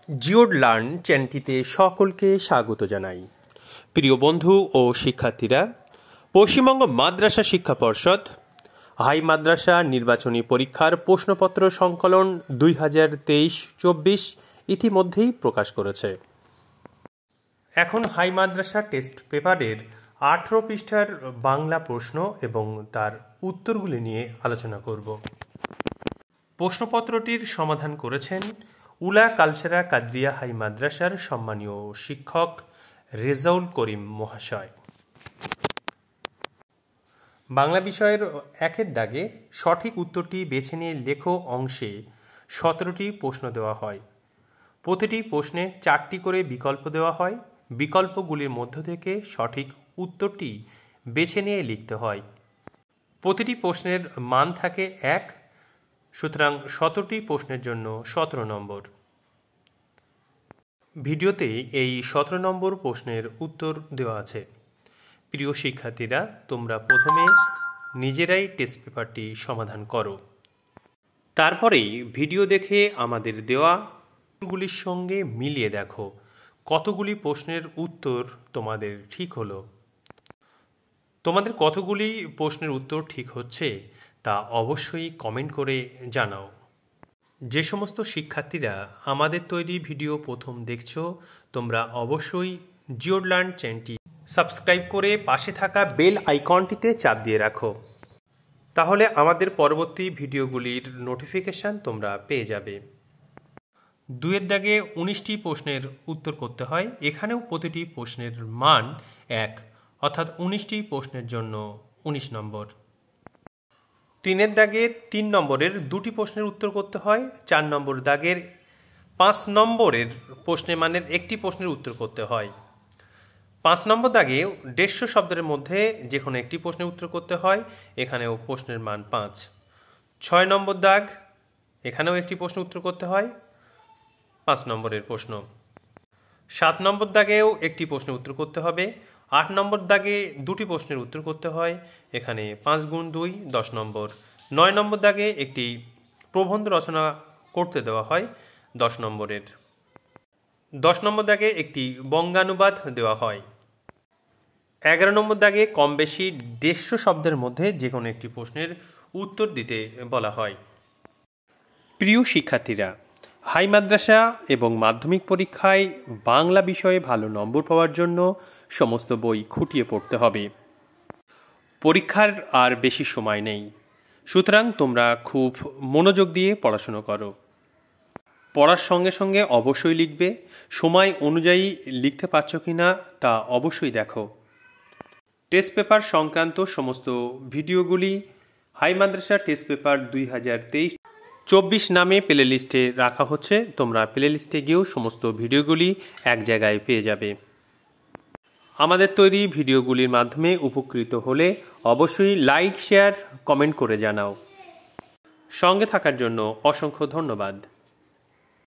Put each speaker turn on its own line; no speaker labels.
জিওড learn চ্যানেলটিতে সকলকে স্বাগত জানাই। প্রিয় বন্ধু ও শিক্ষার্থীরা, পশ্চিমবঙ্গ মাদ্রাসা শিক্ষা পর্ষদ হাই মাদ্রাসা নির্বাচনী পরীক্ষার প্রশ্নপত্র সংকলন 2023-24 ইতিমধ্যেই প্রকাশ করেছে। এখন হাই মাদ্রাসা টেস্ট পেপারের 18 পৃষ্ঠার বাংলা প্রশ্ন এবং তার উত্তরগুলি নিয়ে আলোচনা করব। প্রশ্নপত্রটির সমাধান করেছেন উলা কালসেরা কাদরিয়া হাই মাদ্রাসার সম্মানীয় শিক্ষক রেজাউল করিম মহাশয়। বাংলা বিষয়ের 1-এর দাগে সঠিক উত্তরটি বেছে নিয়ে লেখো অংশে 17টি প্রশ্ন দেওয়া হয়। প্রতিটি প্রশ্নে 4টি করে বিকল্প দেওয়া হয়। বিকল্পগুলির মধ্য থেকে সঠিক উত্তরটি বেছে নিয়ে লিখতে হয়। প্রতিটি প্রশ্নের মান থাকে 1, সুতরাং 17টি প্রশ্নের জন্য 17 নম্বর। ভিডিওতে এই 17 নম্বর প্রশ্নের উত্তর দেওয়া আছে। প্রিয় শিক্ষার্থীরা, তোমরা প্রথমে নিজেরাই টেস্ট পেপারটি সমাধান করো, তারপরেই ভিডিও দেখে আমাদের দেওয়া উত্তরগুলির সঙ্গে মিলিয়ে দেখো কতগুলি প্রশ্নের উত্তর তোমাদের ঠিক হলো। তোমাদের কতগুলি প্রশ্নের উত্তর ঠিক হচ্ছে তা অবশ্যই কমেন্ট করে জানাও। যে সমস্ত শিক্ষার্থীরা আমাদের তৈরি ভিডিও প্রথম দেখছো, তোমরা অবশ্যই জিওড লার্ন চ্যানেলটি সাবস্ক্রাইব করে পাশে থাকা বেল আইকনটিতে চাপ দিয়ে রাখো, তাহলে আমাদের পরবর্তী ভিডিওগুলির নোটিফিকেশান তোমরা পেয়ে যাবে। 2-এর দাগে 19টি প্রশ্নের উত্তর করতে হয়। এখানেও প্রতিটি প্রশ্নের মান 1, অর্থাৎ 19টি প্রশ্নের জন্য 19 নম্বর। 3-এর দাগে 3 নম্বরের 2টি প্রশ্নের উত্তর করতে হয়। 4 নম্বর দাগের 5 নম্বরের প্রশ্নের মানের একটি প্রশ্নের উত্তর করতে হয়। 5 নম্বর দাগে 150 শব্দের মধ্যে যে কোনো একটি প্রশ্নের উত্তর করতে হয়। এখানেও প্রশ্নের মান 5। 6 নম্বর দাগ, এখানেও একটি প্রশ্ন উত্তর করতে হয়, 5 নম্বরের প্রশ্ন। 7 নম্বর দাগেও একটি প্রশ্নের উত্তর করতে হবে। 8 নম্বর দাগে 2টি প্রশ্নের উত্তর করতে হয়। এখানে 5 গুণ 2 10 নম্বর। 9 নম্বর দাগে একটি প্রবন্ধ রচনা করতে দেওয়া হয় 10 নম্বরের। 10 নম্বর দাগে একটি বঙ্গানুবাদ দেওয়া হয়। 11 নম্বর দাগে কম বেশি 150 শব্দের মধ্যে যে কোনো একটি প্রশ্নের উত্তর দিতে বলা হয়। প্রিয় শিক্ষার্থীরা, হাই মাদ্রাসা এবং মাধ্যমিক পরীক্ষায় বাংলা বিষয়ে ভালো নম্বর পাওয়ার জন্য সমস্ত বই খুঁটিয়ে পড়তে হবে। পরীক্ষার আর বেশি সময় নেই, সুতরাং তোমরা খুব মনোযোগ দিয়ে পড়াশুনো করো। পড়ার সঙ্গে সঙ্গে অবশ্যই লিখবে। সময় অনুযায়ী লিখতে পারছো কি না তা অবশ্যই দেখো। টেস্ট পেপার সংক্রান্ত সমস্ত ভিডিওগুলি হাই মাদ্রাসা টেস্ট পেপার 2023-24 নামে প্লে লিস্টে রাখা হচ্ছে। তোমরা প্লে লিস্টে গিয়েও সমস্ত ভিডিওগুলি এক জায়গায় পেয়ে যাবে। আমাদের তৈরি ভিডিওগুলির মাধ্যমে উপকৃত হলে অবশ্যই লাইক, শেয়ার, কমেন্ট করে জানাও। সঙ্গে থাকার জন্য অসংখ্য ধন্যবাদ।